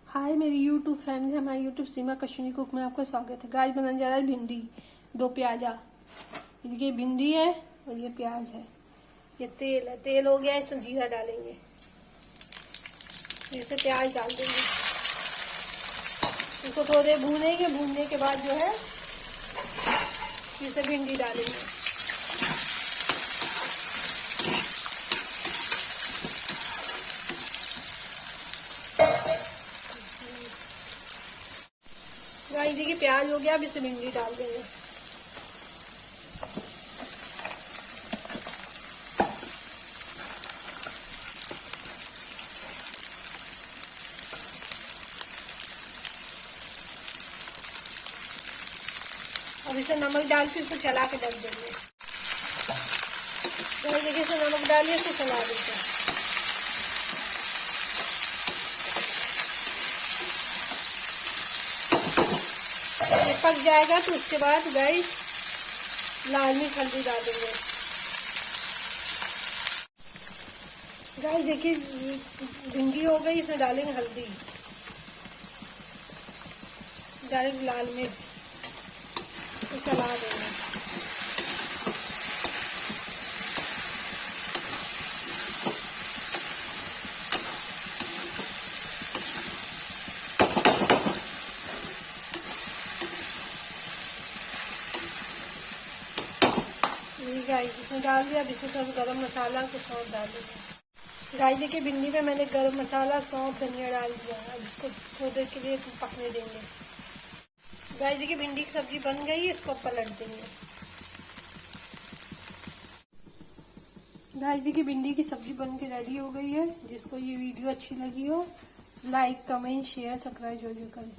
हाय मेरी YouTube family, हमारी YouTube सीमा Kashmiri cook में आपका स्वागत है। गाइस बनाने जा रहा है भिंडी, 2 प्याजा। ये भिंडी है और ये प्याज है। ये तेल है, तेल हो गया, इसमें जीरा डालेंगे, जैसे प्याज डाल देंगे, इसको थोड़ी देर भूनेंगे। भूनने के बाद जो है जैसे भिंडी डालेंगे। गाइस देखिए प्याज हो गया, अब इसे भिंडी डाल देंगे। अब इसे नमक डाल के इसे चला के ढक देंगे। गाइस देखिए इसे नमक डालिए, इसे चला देते हैं। पक जाएगा तो उसके बाद गाइस लाल मिर्च हल्दी डालेंगे। गाइस देखिए भिंडी हो गई, इसमें डालेंगे हल्दी, डालेंगे लाल मिर्च, तो चला देंगे। गाइस इसमें डाल दिया। अब इसमें थोड़ा गरम मसाला कुछ और डाल देंगे। गाइस देखिए भिंडी में मैंने गरम मसाला, सौंफ, धनिया डाल दिया। अब इसको थोड़ी देर के लिए पकने देंगे। गाइस देखिए भिंडी की सब्जी बन गई है, इसको पलट देंगे। गाइस देखिए भिंडी की सब्जी बन के रेडी हो गई है। जिसको ये वीडियो अच्छी लगी हो, लाइक, कमेंट, शेयर, सब्सक्राइब जरूर करें।